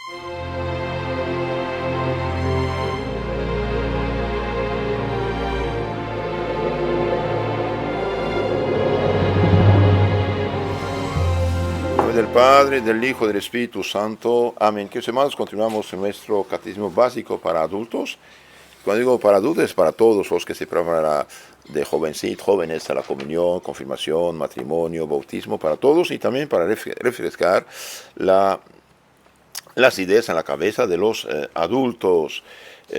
En nombre del Padre, del Hijo, del Espíritu Santo. Amén. Queridos hermanos, continuamos en nuestro catecismo básico para adultos. Cuando digo para adultos, es para todos los que se preparan de jóvenes a la comunión, confirmación, matrimonio, bautismo, para todos, y también para refrescar las ideas en la cabeza de los adultos.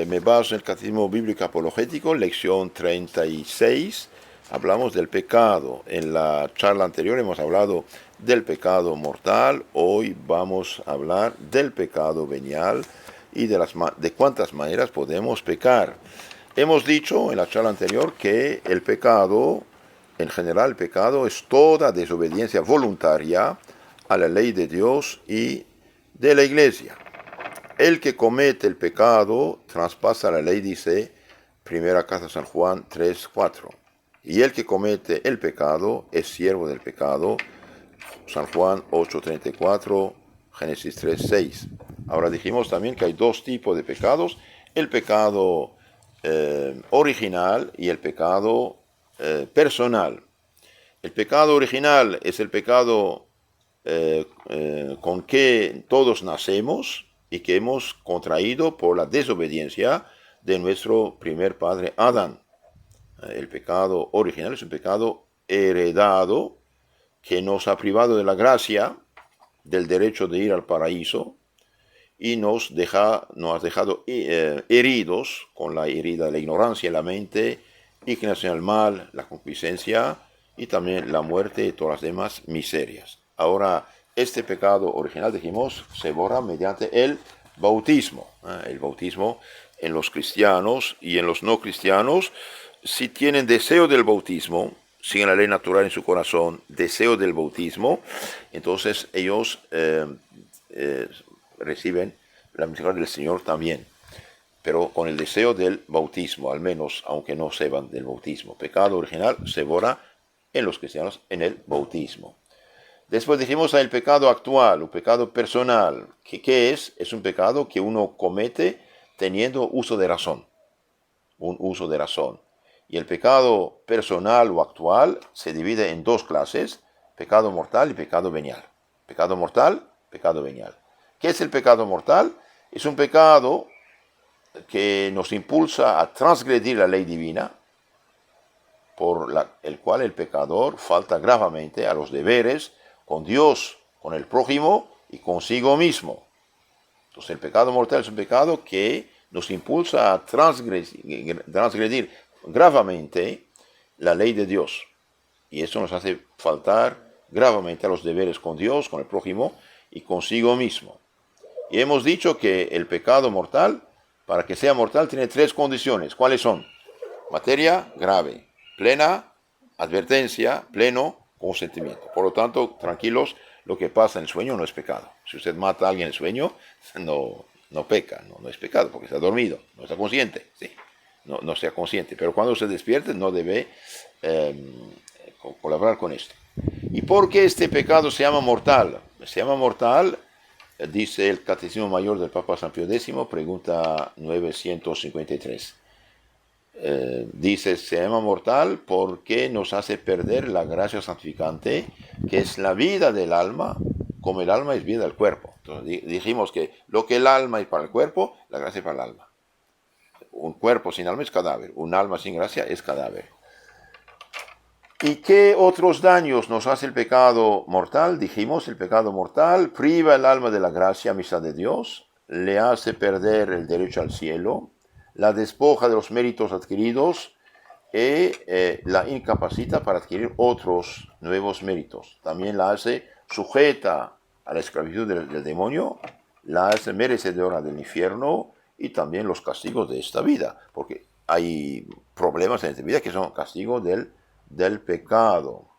Me baso en el Catecismo Bíblico Apologético, lección 36. Hablamos del pecado. En la charla anterior hemos hablado del pecado mortal. Hoy vamos a hablar del pecado venial y de cuántas maneras podemos pecar. Hemos dicho en la charla anterior que el pecado, en general el pecado es toda desobediencia voluntaria a la ley de Dios y de la Iglesia. El que comete el pecado traspasa la ley, dice Primera Carta de San Juan 3:4. Y el que comete el pecado es siervo del pecado, San Juan 8:34, Génesis 3:6. Ahora dijimos también que hay dos tipos de pecados, el pecado original y el pecado personal. El pecado original es el pecado con que todos nacemos y que hemos contraído por la desobediencia de nuestro primer padre Adán. El pecado original es un pecado heredado que nos ha privado de la gracia, del derecho de ir al paraíso, y nos ha dejado heridos con la herida de la ignorancia en la mente, inclinación al mal, la concupiscencia y también la muerte y todas las demás miserias. Ahora, este pecado original, dijimos, se borra mediante el bautismo. El bautismo en los cristianos y en los no cristianos, si tienen deseo del bautismo, siguen la ley natural en su corazón, deseo del bautismo, entonces ellos reciben la misericordia del Señor también, pero con el deseo del bautismo, al menos, aunque no sepan del bautismo. Pecado original se borra en los cristianos en el bautismo. Después dijimos el pecado actual, un pecado personal. ¿Qué es? Es un pecado que uno comete teniendo uso de razón, un uso de razón. Y el pecado personal o actual se divide en dos clases, pecado mortal y pecado venial. Pecado mortal, pecado venial. ¿Qué es el pecado mortal? Es un pecado que nos impulsa a transgredir la ley divina, por el cual el pecador falta gravemente a los deberes con Dios, con el prójimo y consigo mismo. Entonces el pecado mortal es un pecado que nos impulsa a transgredir gravemente la ley de Dios. Y eso nos hace faltar gravemente a los deberes con Dios, con el prójimo y consigo mismo. Y hemos dicho que el pecado mortal, para que sea mortal, tiene tres condiciones. ¿Cuáles son? Materia grave, plena advertencia, pleno consentimiento. Por lo tanto, tranquilos, lo que pasa en el sueño no es pecado. Si usted mata a alguien en el sueño, no peca, no es pecado, porque está dormido, no está consciente, sí, no sea consciente. Pero cuando se despierte, no debe colaborar con esto. ¿Y por qué este pecado se llama mortal? Se llama mortal, dice el Catecismo Mayor del Papa San Pío X, pregunta 953. Dice, se llama mortal porque nos hace perder la gracia santificante, que es la vida del alma, como el alma es vida del cuerpo. Entonces dijimos que lo que el alma es para el cuerpo, la gracia es para el alma. Un cuerpo sin alma es cadáver, un alma sin gracia es cadáver. ¿Y qué otros daños nos hace el pecado mortal? Dijimos, el pecado mortal priva el alma de la gracia, amistad de Dios, le hace perder el derecho al cielo, la despoja de los méritos adquiridos y la incapacita para adquirir otros nuevos méritos. También la hace sujeta a la esclavitud del demonio, la hace merecedora del infierno y también los castigos de esta vida, porque hay problemas en esta vida que son castigos del pecado.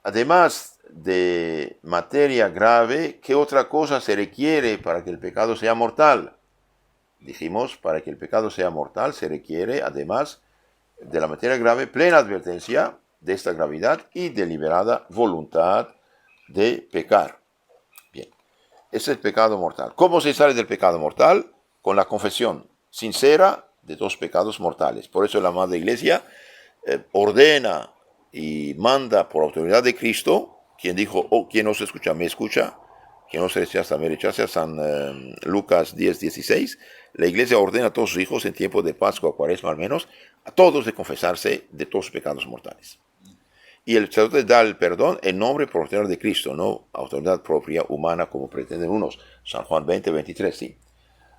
Además de materia grave, ¿qué otra cosa se requiere para que el pecado sea mortal? Dijimos, para que el pecado sea mortal se requiere, además de la materia grave, plena advertencia de esta gravedad y deliberada voluntad de pecar. Bien, es el pecado mortal. ¿Cómo se sale del pecado mortal? Con la confesión sincera de dos pecados mortales. Por eso la Madre Iglesia ordena y manda por autoridad de Cristo, quien dijo, oh, quien no se escucha, me escucha, quien no se rechaza, me rechaza, San Lucas 10:16, la Iglesia ordena a todos sus hijos en tiempo de Pascua, Cuaresma al menos, a todos de confesarse de todos sus pecados mortales. Y el sacerdote da el perdón en nombre por autoridad de Cristo, no autoridad propia humana como pretenden unos. San Juan 20:23, sí.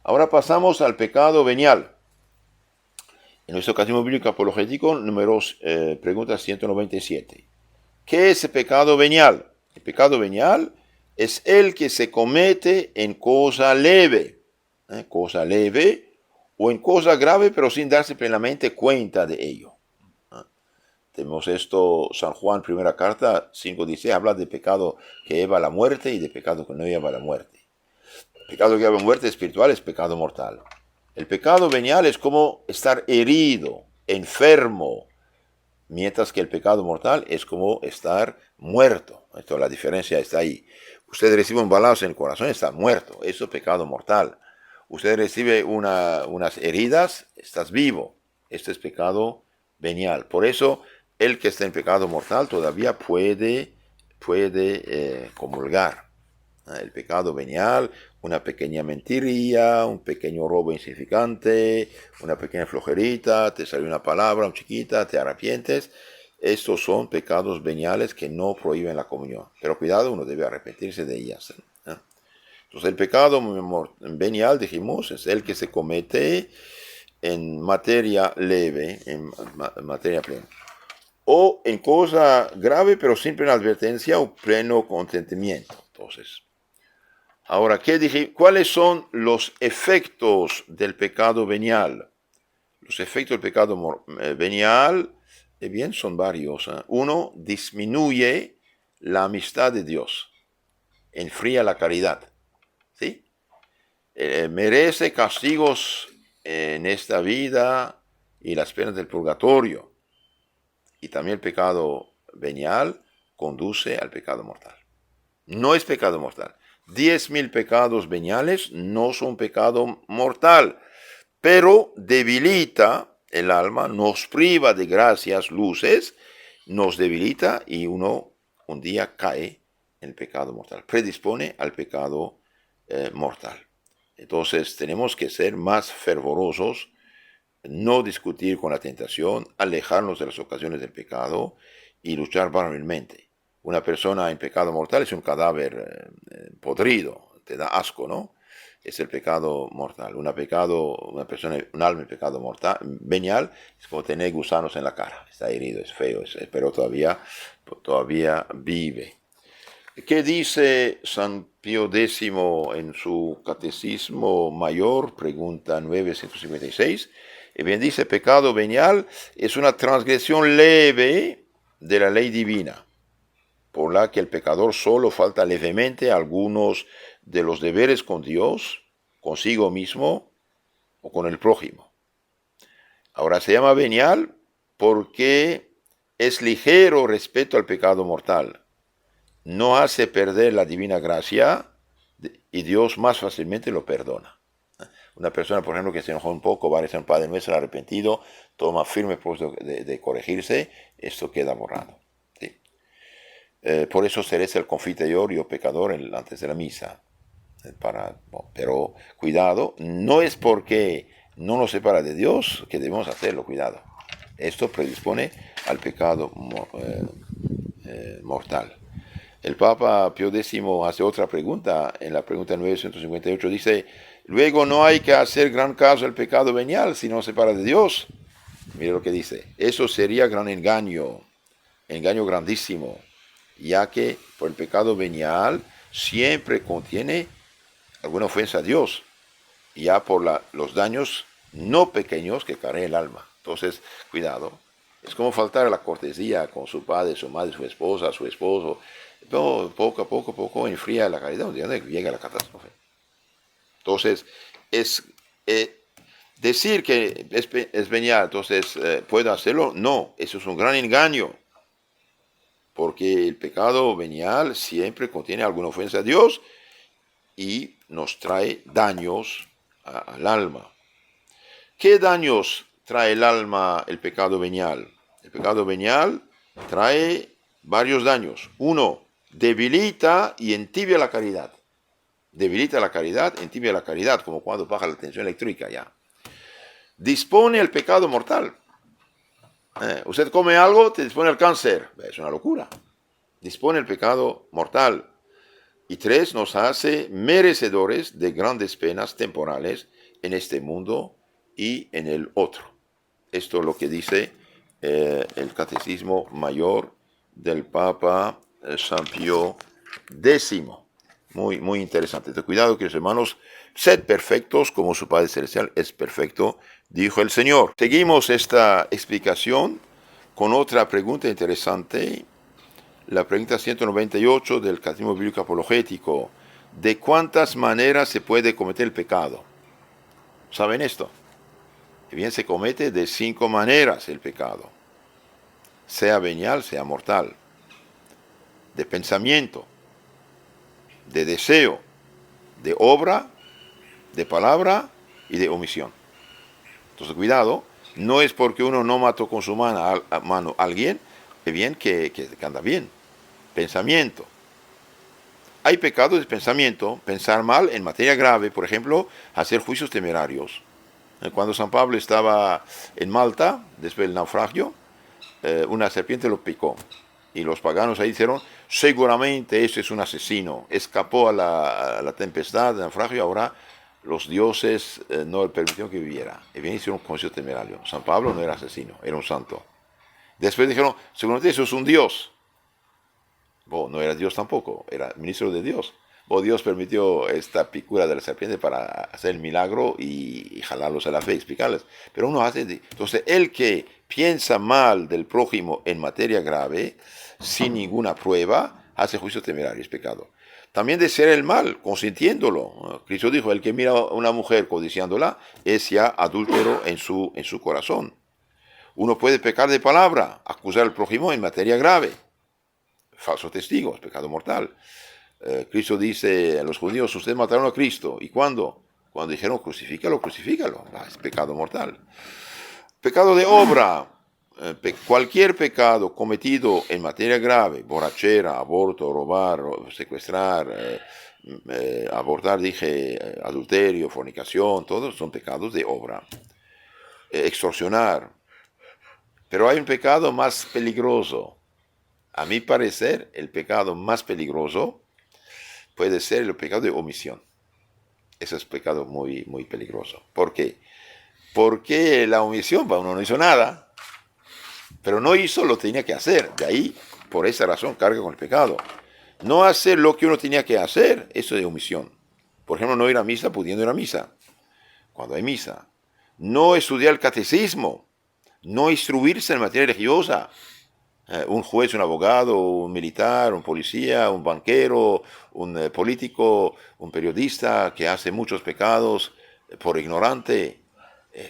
Ahora pasamos al pecado venial. En nuestro Catecismo Bíblico Apologético, pregunta 197. ¿Qué es el pecado venial? El pecado venial es el que se comete en cosa leve, o en cosa grave, pero sin darse plenamente cuenta de ello. Tenemos esto, San Juan, primera carta, 5:16, habla de pecado que lleva a la muerte y de pecado que no lleva a la muerte. El pecado que lleva a la muerte espiritual es pecado mortal. El pecado venial es como estar herido, enfermo, mientras que el pecado mortal es como estar muerto. Esto, la diferencia está ahí. Usted recibe un balazo en el corazón, está muerto. Eso es pecado mortal. Usted recibe unas heridas, estás vivo. Esto es pecado venial. Por eso, el que está en pecado mortal todavía puede comulgar. El pecado venial, una pequeña mentiría, un pequeño robo insignificante, una pequeña flojerita, te salió una palabra chiquita, te arrepientes. Estos son pecados veniales que no prohíben la comunión. Pero cuidado, uno debe arrepentirse de ellas. Entonces el pecado venial, dijimos, es el que se comete en materia leve, en materia plena. O en cosa grave, pero sin plena advertencia o pleno consentimiento. Entonces, ahora, ¿cuáles son los efectos del pecado venial? Los efectos del pecado venial, bien, son varios. Uno, disminuye la amistad de Dios, enfría la caridad, ¿sí? Merece castigos en esta vida y las penas del purgatorio. Y también el pecado venial conduce al pecado mortal. No es pecado mortal. 10.000 pecados veniales no son pecado mortal, pero debilita el alma, nos priva de gracias, luces, nos debilita y uno un día cae en el pecado mortal, predispone al pecado mortal. Entonces tenemos que ser más fervorosos, no discutir con la tentación, alejarnos de las ocasiones del pecado y luchar varonilmente. Una persona en pecado mortal es un cadáver podrido, te da asco, ¿no? Es el pecado mortal. Un alma en pecado mortal, venial, es como tener gusanos en la cara. Está herido, es feo, pero todavía vive. ¿Qué dice San Pío X en su Catecismo Mayor? Pregunta 956. Y bien dice, pecado venial es una transgresión leve de la ley divina, por la que el pecador solo falta levemente a algunos de los deberes con Dios, consigo mismo o con el prójimo. Ahora se llama venial porque es ligero respecto al pecado mortal. No hace perder la divina gracia y Dios más fácilmente lo perdona. Una persona, por ejemplo, que se enojó un poco, va a rezar un Padre Nuestro arrepentido, toma firme propósito de corregirse, esto queda borrado. ¿Sí? Por eso se reza el confiteor pecador antes de la misa. Pero cuidado, no es porque no nos separa de Dios que debemos hacerlo, cuidado. Esto predispone al pecado mortal. El Papa Pío X hace otra pregunta, en la pregunta 958 dice, luego no hay que hacer gran caso del pecado venial si no se separa de Dios. Mire lo que dice, eso sería gran engaño grandísimo, ya que por el pecado venial siempre contiene alguna ofensa a Dios, ya por los daños no pequeños que carga el alma. Entonces, cuidado, es como faltar a la cortesía con su padre, su madre, su esposa, su esposo. Pero poco a poco enfría la caridad, donde llega la catástrofe. Entonces, decir que es venial, entonces, ¿puedo hacerlo? No, eso es un gran engaño. Porque el pecado venial siempre contiene alguna ofensa a Dios y nos trae daños al alma. ¿Qué daños trae el alma el pecado venial? El pecado venial trae varios daños. Uno, debilita y entibia la caridad. Debilita la caridad, entibia la caridad, como cuando baja la tensión eléctrica ya. Dispone el pecado mortal. Usted come algo, te dispone al cáncer. Es una locura. Dispone el pecado mortal. Y tres, nos hace merecedores de grandes penas temporales en este mundo y en el otro. Esto es lo que dice el Catecismo Mayor del Papa San Pío X. Muy, muy interesante. Cuidado, queridos hermanos, sed perfectos como su Padre Celestial es perfecto, dijo el Señor. Seguimos esta explicación con otra pregunta interesante. La pregunta 198 del Catecismo Bíblico Apologético. ¿De cuántas maneras se puede cometer el pecado? ¿Saben esto? Y bien, se comete de 5 maneras el pecado. Sea venial, sea mortal. De pensamiento, de deseo, de obra, de palabra y de omisión. Entonces, cuidado, no es porque uno no mató con su mano a alguien, bien que anda bien. Pensamiento. Hay pecados de pensamiento, pensar mal en materia grave, por ejemplo, hacer juicios temerarios. Cuando San Pablo estaba en Malta, después del naufragio, una serpiente lo picó. Y los paganos ahí dijeron, seguramente ese es un asesino. Escapó a la tempestad, del naufragio, ahora los dioses no le permitieron que viviera. Y bien hicieron un juicio temerario. San Pablo no era asesino, era un santo. Después dijeron, seguramente eso es un dios. No era Dios tampoco, era ministro de Dios. Dios permitió esta picura de la serpiente para hacer el milagro y jalarlos a la fe, explicarles. Pero uno hace... Entonces, el que piensa mal del prójimo en materia grave, sin ninguna prueba, hace juicio temerario, es pecado. También desear el mal, consintiéndolo. Cristo dijo, el que mira a una mujer codiciándola, es ya adúltero en su corazón. Uno puede pecar de palabra, acusar al prójimo en materia grave. Falsos testigos, pecado mortal. Cristo dice a los judíos, ustedes mataron a Cristo. ¿Y cuándo? Cuando dijeron, crucifícalo, crucifícalo. Es pecado mortal. Pecado de obra. Cualquier pecado cometido en materia grave, borrachera, aborto, robar, secuestrar, abortar, adulterio, fornicación, todos son pecados de obra. Extorsionar. Pero hay un pecado más peligroso. A mi parecer, el pecado más peligroso puede ser el pecado de omisión. Ese es un pecado muy, muy peligroso. ¿Por qué? Porque la omisión, uno no hizo nada, pero no hizo lo que tenía que hacer. De ahí, por esa razón, carga con el pecado. No hacer lo que uno tenía que hacer, eso es de omisión. Por ejemplo, no ir a misa pudiendo ir a misa, cuando hay misa. No estudiar el catecismo, no instruirse en materia religiosa. Un juez, un abogado, un militar, un policía, un banquero, un político, un periodista que hace muchos pecados por ignorante.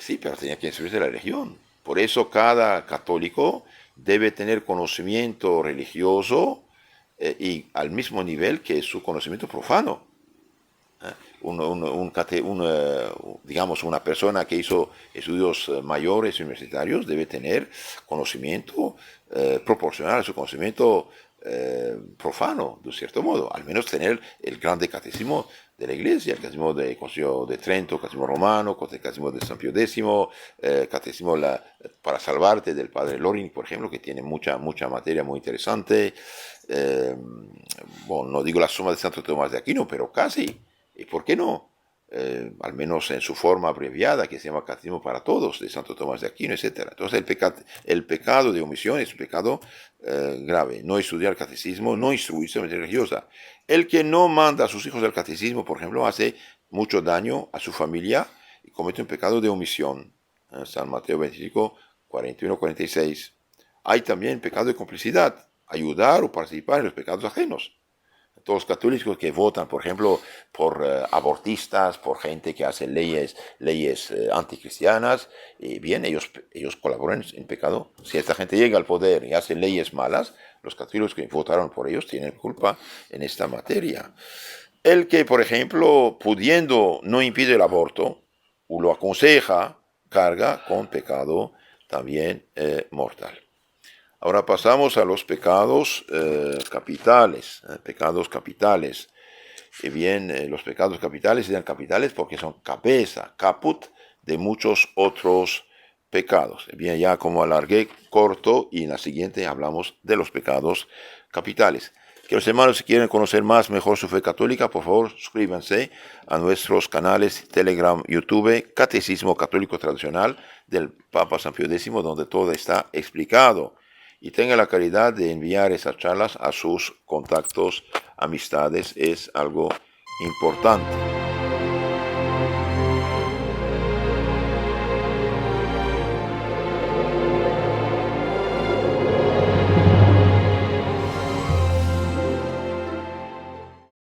Sí, pero tenía que instruirse en la religión. Por eso cada católico debe tener conocimiento religioso y al mismo nivel que su conocimiento profano. Digamos, una persona que hizo estudios mayores universitarios debe tener conocimiento proporcional a su conocimiento profano, de cierto modo, al menos tener el grande catecismo de la Iglesia, el catecismo del Concilio de Trento, el catecismo romano, el catecismo de San Pío X, catecismo para salvarte del padre Loring, por ejemplo, que tiene mucha materia muy interesante. No digo la suma de Santo Tomás de Aquino, pero casi. ¿Y por qué no? Al menos en su forma abreviada, que se llama Catecismo para Todos, de Santo Tomás de Aquino, etc. Entonces el pecado de omisión es un pecado grave. No estudiar el catecismo, no instruirse en materia religiosa. El que no manda a sus hijos al catecismo, por ejemplo, hace mucho daño a su familia y comete un pecado de omisión. San Mateo 25, 41, 46. Hay también pecado de complicidad, ayudar o participar en los pecados ajenos. Todos los católicos que votan, por ejemplo, por abortistas, por gente que hace leyes anticristianas, bien, ellos colaboran en pecado. Si esta gente llega al poder y hace leyes malas, los católicos que votaron por ellos tienen culpa en esta materia. El que, por ejemplo, pudiendo no impide el aborto, o lo aconseja, carga con pecado también mortal. Ahora pasamos a los pecados capitales. Pecados capitales. Y bien, los pecados capitales serían capitales porque son cabeza, caput, de muchos otros pecados. Bien, ya como alargué corto y en la siguiente hablamos de los pecados capitales. Que los hermanos, si quieren conocer más mejor su fe católica, por favor, suscríbanse a nuestros canales Telegram, YouTube, Catecismo Católico Tradicional del Papa San Pío X, donde todo está explicado. Y tenga la caridad de enviar esas charlas a sus contactos, amistades, es algo importante.